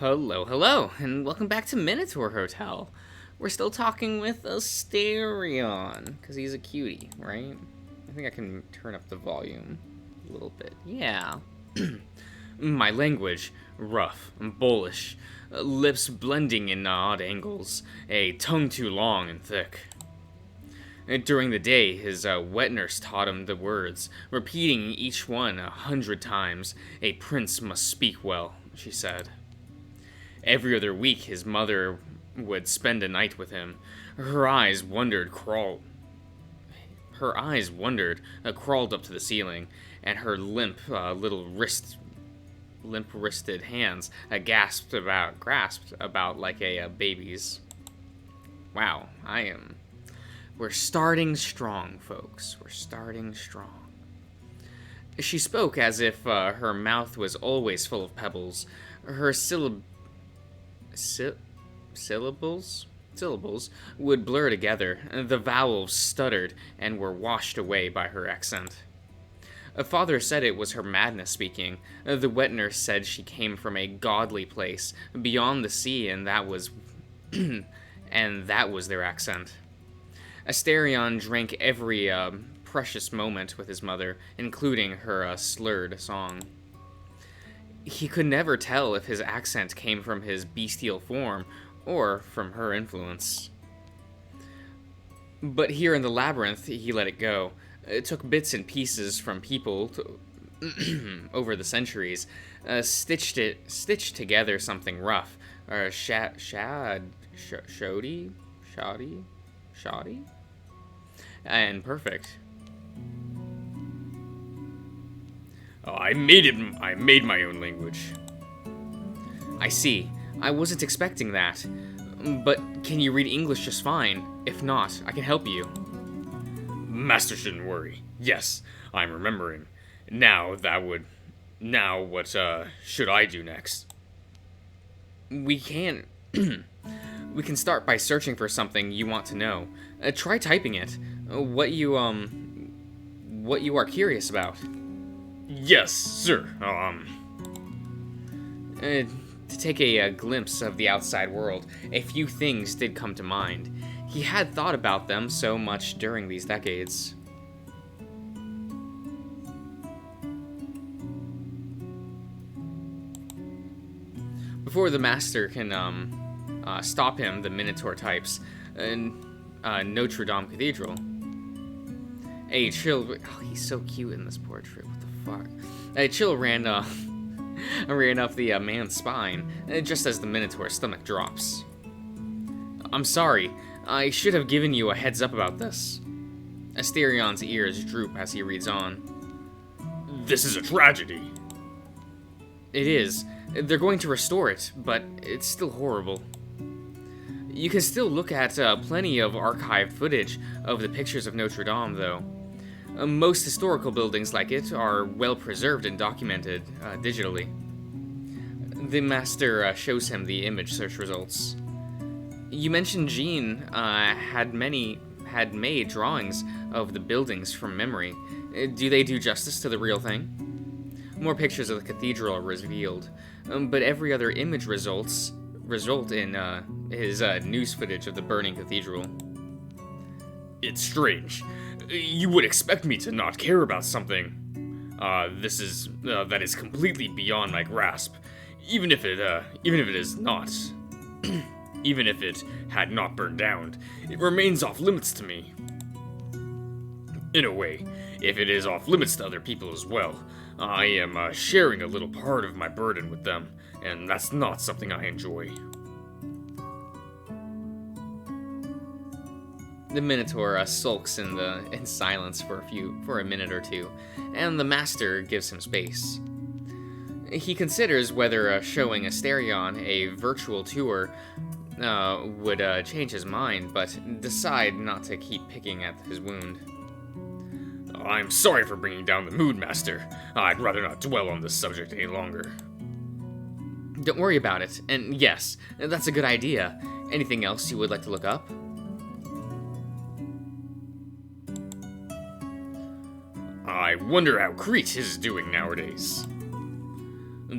Hello, hello, and welcome back to Minotaur Hotel. We're still talking with Asterion, because he's a cutie, right? I think I can turn up the volume a little bit. Yeah. My language, rough and bullish, lips blending in odd angles, a tongue too long and thick. During the day, his wet nurse taught him the words, repeating each one 100 times. A prince must speak well, she said. Every other week, his mother would spend a night with him. Her eyes wondered, crawled. Her eyes wondered, crawled up to the ceiling, and her limp wristed hands grasped about like a baby's. Wow, We're starting strong, folks. We're starting strong. She spoke as if her mouth was always full of pebbles. Her syllables would blur together. The vowels stuttered and were washed away by her accent. Father said it was her madness speaking. The wet nurse said she came from a godly place beyond the sea, and that was and that was their accent. Asterion drank every precious moment with his mother, including her slurred song. He could never tell if his accent came from his bestial form or from her influence. But here in the labyrinth, he let it go. It took bits and pieces from people over the centuries, stitched together something rough, shoddy, and perfect. Oh, I made my own language. I see. I wasn't expecting that. But can you read English just fine? If not, I can help you. Master shouldn't worry. Yes, I'm remembering. Now what should I do next? We can we can start by searching for something you want to know. Try typing it. What you are curious about. Yes, sir. To take a glimpse of the outside world, a few things did come to mind. He had thought about them so much during these decades. Before the master can stop him, the Minotaur types Notre Dame Cathedral. A chill. Oh, he's so cute in this portrait. What the fuck? A chill ran up the man's spine, just as the Minotaur's stomach drops. I'm sorry. I should have given you a heads up about this. Asterion's ears droop as he reads on. This is a tragedy. It is. They're going to restore it, but it's still horrible. You can still look at plenty of archived footage of the pictures of Notre Dame, though. Most historical buildings like it are well preserved and documented digitally. The master shows him the image search results. You mentioned Jean had made drawings of the buildings from memory. Do they do justice to the real thing? More pictures of the cathedral are revealed, but every other image result in his news footage of the burning cathedral. It's strange. You would expect me to not care about something. That is completely beyond my grasp. Even if it is not, even if it had not burned down, it remains off limits to me. In a way, if it is off limits to other people as well, I am sharing a little part of my burden with them, and that's not something I enjoy. The Minotaur sulks in silence for a minute or two, and the master gives him space. He considers whether showing Asterion a virtual tour would change his mind, but decide not to keep picking at his wound. I'm sorry for bringing down the mood, Master. I'd rather not dwell on this subject any longer. Don't worry about it, and yes, that's a good idea. Anything else you would like to look up? I wonder how Crete is doing nowadays.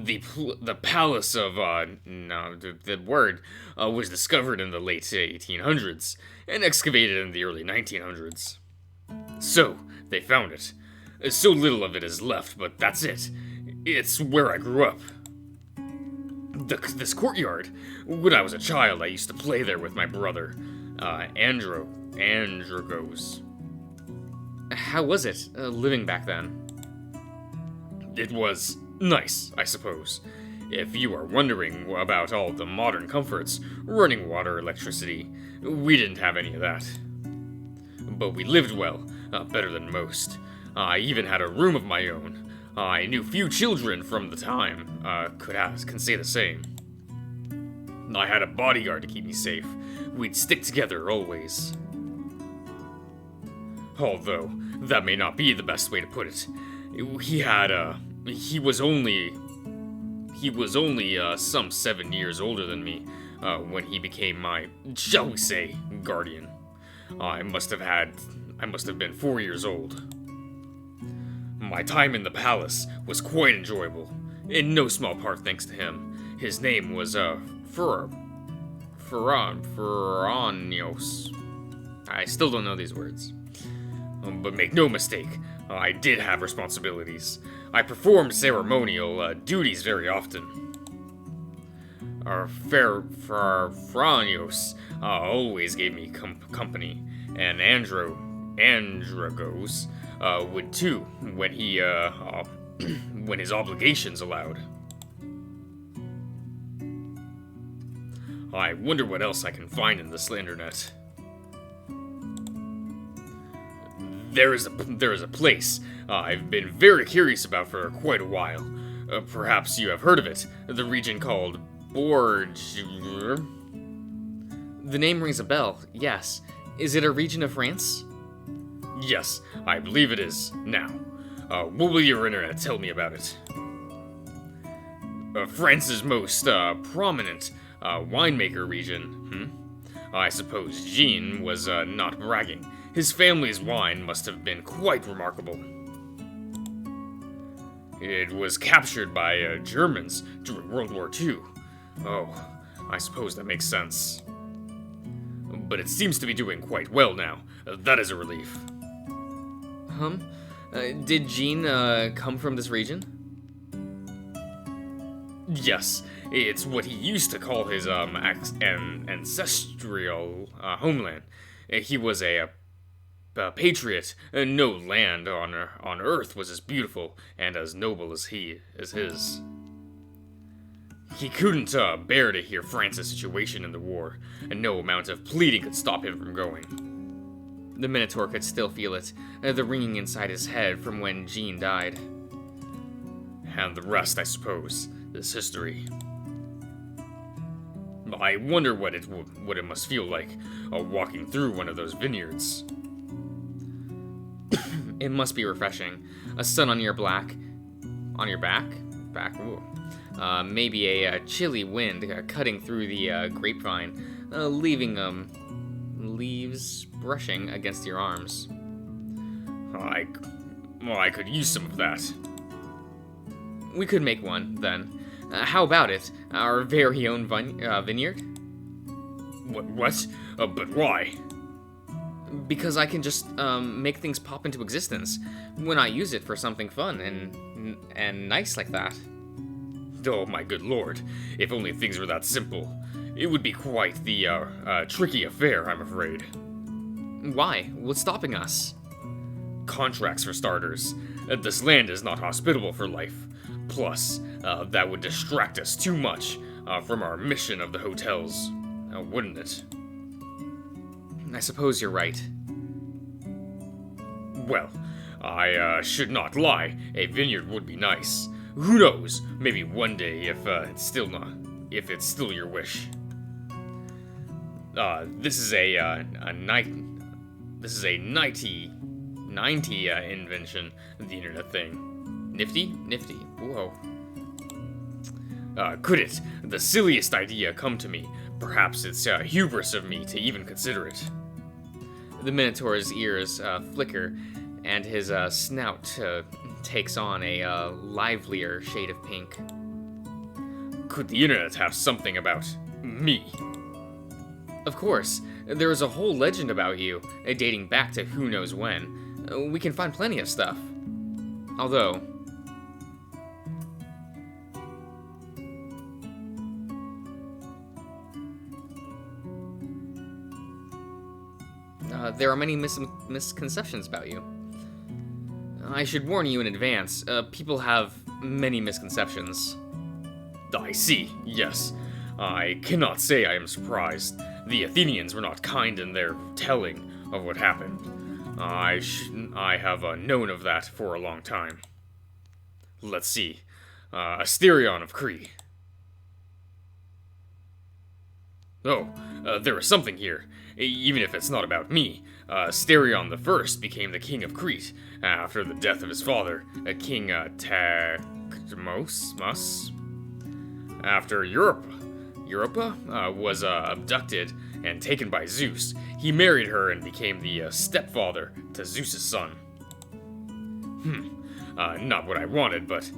The palace of, no, the word, was discovered in the late 1800s and excavated in the early 1900s. So, they found it. So little of it is left, but that's it. It's where I grew up. This courtyard. When I was a child, I used to play there with my brother, Andragos. How was it, living back then? It was nice, I suppose. If you are wondering about all the modern comforts, running water, electricity, we didn't have any of that. But we lived well, better than most. I even had a room of my own. I knew few children from the time can say the same. I had a bodyguard to keep me safe. We'd stick together always. Although, that may not be the best way to put it. He was only some 7 years older than me when he became my, shall we say, guardian. I must have been 4 years old. My time in the palace was quite enjoyable, in no small part thanks to him. His name was, Ferranios. I still don't know these words. But make no mistake, I did have responsibilities. I performed ceremonial duties very often. Ferranios always gave me company, and Andragos would too, when when his obligations allowed. I wonder what else I can find in this internet. There is a place I've been very curious about for quite a while. Perhaps you have heard of it. The region called Borg. The name rings a bell, yes. Is it a region of France? Yes, I believe it is. Now, what will your internet tell me about it? France's most prominent winemaker region. I suppose Jean was not bragging. His family's wine must have been quite remarkable. It was captured by Germans during World War II. Oh, I suppose that makes sense. But it seems to be doing quite well now. That is a relief. Did Jean come from this region? Yes, it's what he used to call his ancestral homeland. He was a patriot. No land on Earth was as beautiful and as noble as his. He couldn't bear to hear France's situation in the war, and no amount of pleading could stop him from going. The Minotaur could still feel it, the ringing inside his head from when Jean died. And the rest, I suppose, is history. I wonder what it must feel like, walking through one of those vineyards. It must be refreshing. A sun on your back. Ooh. Maybe a chilly wind cutting through the grapevine, leaving leaves brushing against your arms. I could use some of that. We could make one, then. How about it? Our very own vineyard? What? But why? Because I can just make things pop into existence when I use it for something fun and nice like that. Oh, my good lord. If only things were that simple. It would be quite the tricky affair, I'm afraid. Why? What's stopping us? Contracts, for starters. This land is not hospitable for life. Plus, that would distract us too much from our mission of the hotels, wouldn't it? I suppose you're right. Well, I should not lie. A vineyard would be nice. Who knows? Maybe one day, if it's still your wish. This is a 90 invention, the internet thing. Nifty? Whoa. Could it, the silliest idea, come to me? Perhaps it's hubris of me to even consider it. The Minotaur's ears flicker, and his snout takes on a livelier shade of pink. Could the internet have something about me? Of course, there is a whole legend about you, dating back to who knows when. We can find plenty of stuff. Although, there are many misconceptions about you. I should warn you in advance, people have many misconceptions. I see, yes. I cannot say I am surprised. The Athenians were not kind in their telling of what happened. I have known of that for a long time. Let's see. Asterion of Crete. Oh, there is something here. Even if it's not about me, Asterion the First became the king of Crete after the death of his father, King Tecmos. After Europa was abducted and taken by Zeus, he married her and became the stepfather to Zeus's son. Not what I wanted, but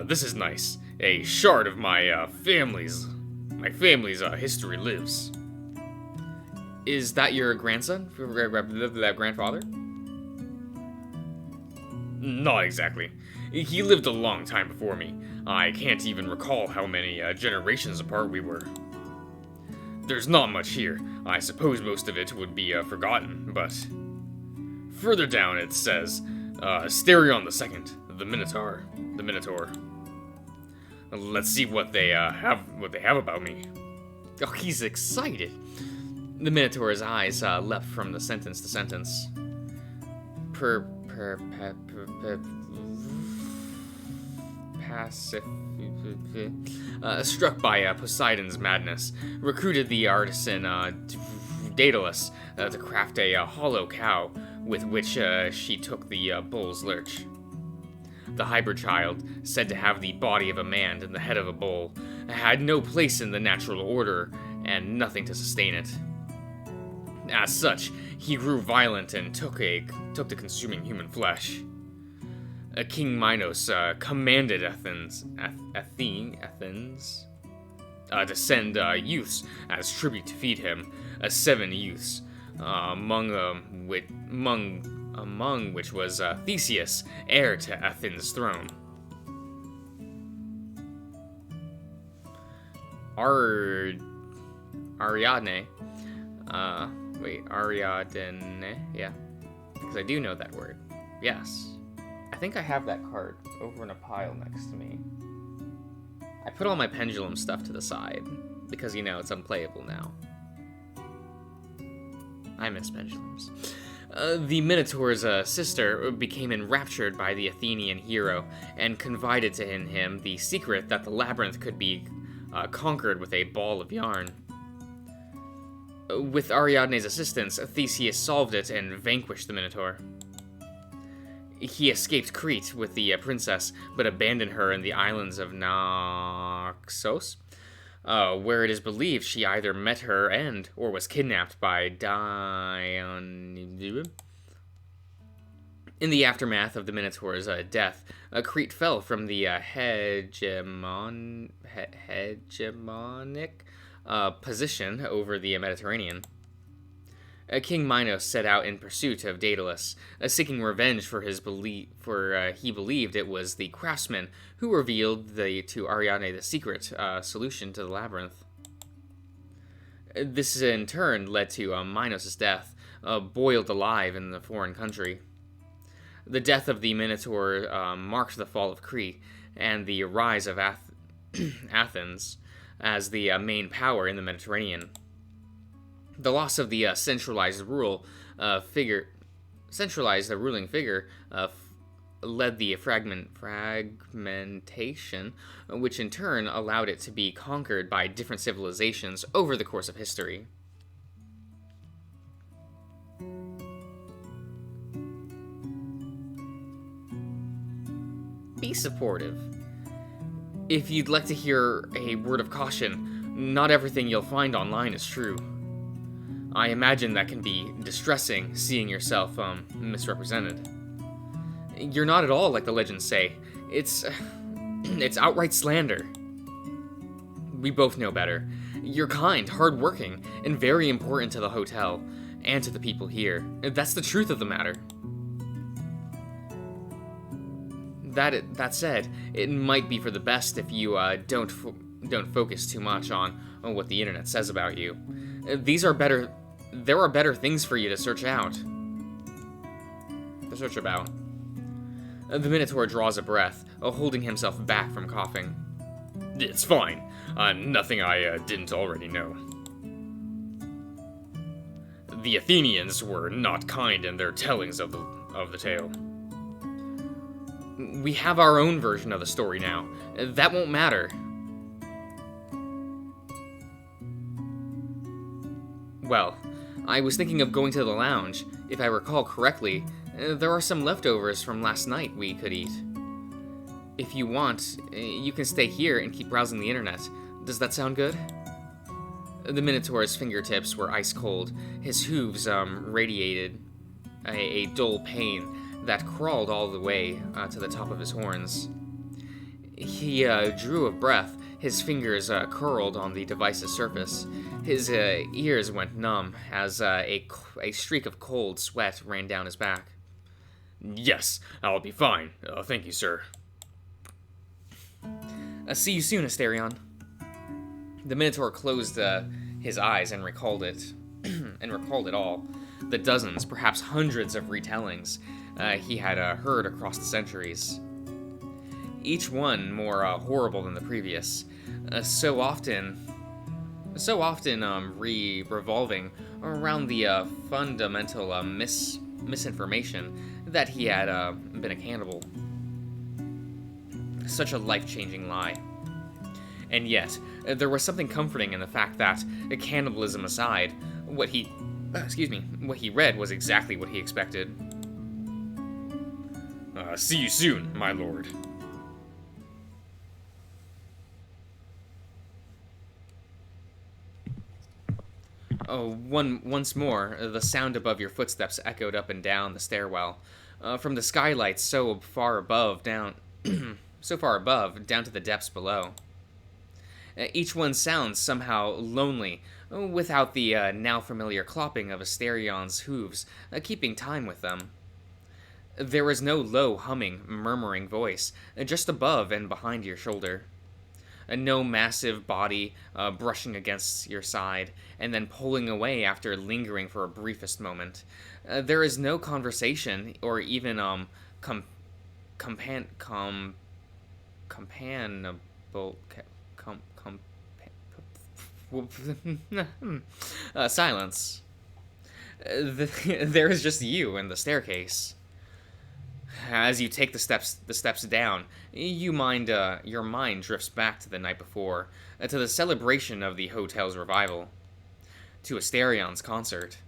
this is nice. A shard of my family's history lives. Is that your grandson? That grandfather? Not exactly. He lived a long time before me. I can't even recall how many generations apart we were. There's not much here. I suppose most of it would be forgotten, but... Further down it says, Asterion II, the Minotaur. Let's see what they have about me. Oh, he's excited. The Minotaur's eyes leapt from the sentence to sentence. Struck by Poseidon's madness, recruited the artisan Daedalus to craft a hollow cow with which she took the bull's lurch. The hybrid child, said to have the body of a man and the head of a bull, had no place in the natural order and nothing to sustain it. As such, he grew violent and took to consuming human flesh. King Minos commanded Athens to send youths as tribute to feed him, 7 youths, among which was Theseus, heir to Athens' throne. Ariadne. Ariadne, yeah. Because I do know that word. Yes. I think I have that card over in a pile next to me. I put all my pendulum stuff to the side, because, it's unplayable now. I miss pendulums. The Minotaur's sister became enraptured by the Athenian hero, and confided to him the secret that the labyrinth could be conquered with a ball of yarn. With Ariadne's assistance, Theseus solved it and vanquished the Minotaur. He escaped Crete with the princess, but abandoned her in the islands of Naxos, where it is believed she either met her end or was kidnapped by Dionysus. In the aftermath of the Minotaur's death, Crete fell from the hegemonic position over the Mediterranean. King Minos set out in pursuit of Daedalus, seeking revenge for he believed it was the craftsman who revealed to Ariadne the secret solution to the labyrinth. This in turn led to Minos' death, boiled alive in the foreign country. The death of the Minotaur marked the fall of Crete and the rise of Athens as the main power in the Mediterranean. The loss of the centralized ruling figure led the fragmentation, which in turn allowed it to be conquered by different civilizations over the course of history. Be supportive. If you'd like to hear a word of caution, not everything you'll find online is true. I imagine that can be distressing, seeing yourself, misrepresented. You're not at all like the legends say. It's outright slander. We both know better. You're kind, hardworking, and very important to the hotel, and to the people here. That's the truth of the matter. That said, it might be for the best if you don't focus too much on what the internet says about you. There are better things for you to search out. To search about. The Minotaur draws a breath, holding himself back from coughing. It's fine. Nothing I didn't already know. The Athenians were not kind in their tellings of the tale. We have our own version of the story now. That won't matter. Well, I was thinking of going to the lounge. If I recall correctly, there are some leftovers from last night we could eat. If you want, you can stay here and keep browsing the internet. Does that sound good? The Minotaur's fingertips were ice cold. His hooves radiated a dull pain that crawled all the way to the top of his horns. He drew a breath. His fingers curled on the device's surface. His ears went numb as a streak of cold sweat ran down his back. Yes, I'll be fine. Thank you, sir. See you soon, Asterion. The Minotaur closed his eyes and recalled it, and recalled it all. The dozens, perhaps hundreds of retellings he had heard across the centuries. Each one more horrible than the previous. So often revolving around the fundamental misinformation that he had been a cannibal. Such a life-changing lie. And yet, there was something comforting in the fact that, cannibalism aside, what he read was exactly what he expected. See you soon, my lord. Once more, the sound above your footsteps echoed up and down the stairwell, from the skylights so far above down to the depths below. Each one sounds somehow lonely, without the now familiar clopping of Asterion's hooves keeping time with them. There is no low humming, murmuring voice, just above and behind your shoulder. No massive body brushing against your side and then pulling away after lingering for a briefest moment. There is no conversation or even silence. There is just you and the staircase. As you take the steps down, your mind drifts back to the night before, to the celebration of the hotel's revival, to Asterion's concert,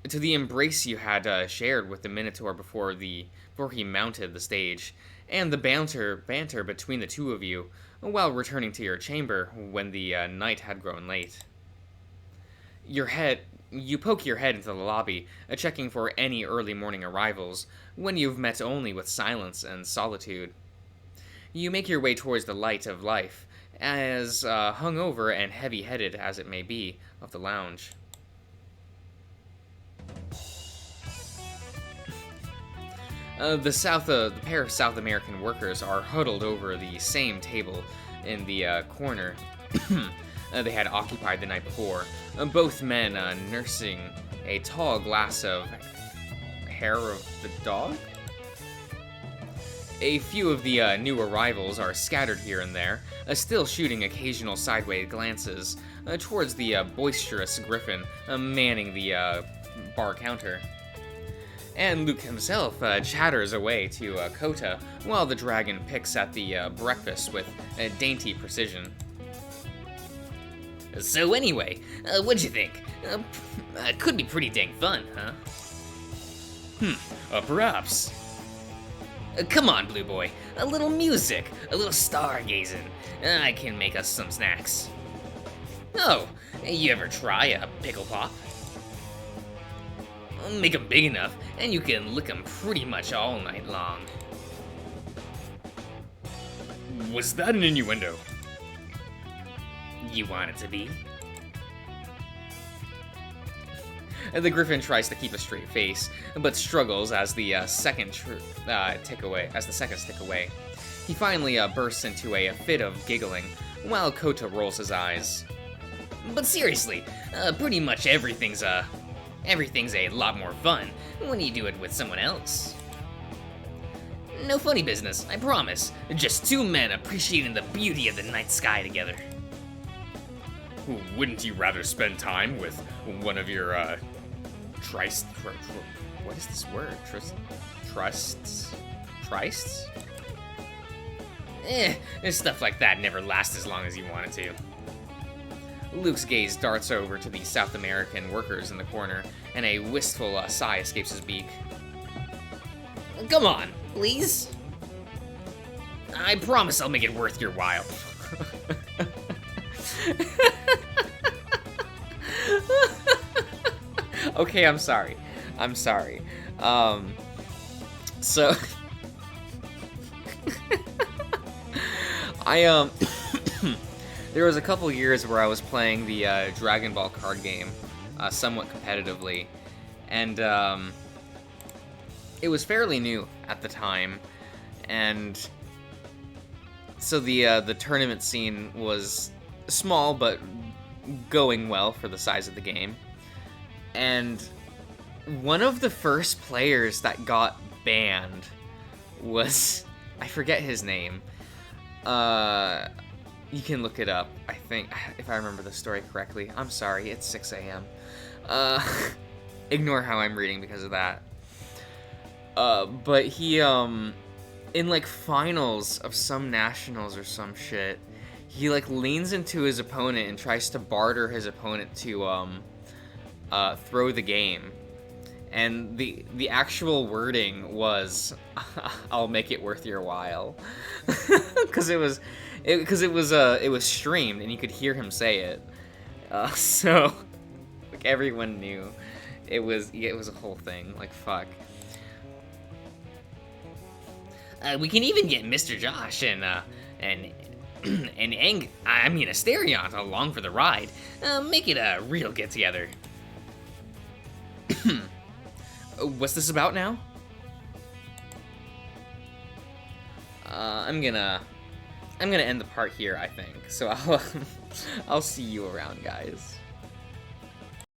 to the embrace you had shared with the Minotaur before he mounted the stage, and the banter between the two of you while returning to your chamber when the night had grown late. You poke your head into the lobby, checking for any early morning arrivals, when you've met only with silence and solitude. You make your way towards the light of life, as hungover and heavy-headed as it may be, of the lounge. The pair of South American workers are huddled over the same table in the corner they had occupied the night before, both men nursing a tall glass of hair of the dog? A few of the new arrivals are scattered here and there, still shooting occasional sideways glances towards the boisterous griffin manning the bar counter. And Luke himself chatters away to Kota while the dragon picks at the breakfast with dainty precision. So anyway, what'd you think? Could be pretty dang fun, huh? Perhaps. Come on, Blue Boy. A little music, a little stargazing. I can make us some snacks. Oh, you ever try a pickle pop? Make them big enough, and you can lick them pretty much all night long. Was that an innuendo? you want it to be. The Griffin tries to keep a straight face, but struggles as the seconds tick away. He finally bursts into a fit of giggling, while Kota rolls his eyes. But seriously, pretty much everything's a lot more fun when you do it with someone else. No funny business, I promise. Just two men appreciating the beauty of the night sky together. Wouldn't you rather spend time with one of your, what is this word? Trusts? Trysts? Stuff like that never lasts as long as you want it to. Luke's gaze darts over to the South American workers in the corner, and a wistful sigh escapes his beak. Come on, please? I promise I'll make it worth your while. Okay, I'm sorry. So... there was a couple years where I was playing the Dragon Ball card game somewhat competitively, and it was fairly new at the time, and so the tournament scene was small but going well for the size of the game. And one of the first players that got banned was, I forget his name. You can look it up, I think, if I remember the story correctly. I'm sorry, it's 6 a.m. Ignore how I'm reading because of that. But he, in, like, finals of some nationals or some shit, he, like, leans into his opponent and tries to barter his opponent to, throw the game. And the actual wording was, "I'll make it worth your while," because it was streamed and you could hear him say it. So like everyone knew it was a whole thing. Like fuck. We can even get Mr. Josh and Asterion along for the ride. Make it a real get together. What's this about now? I'm gonna end the part here, I think. So I'll see you around, guys.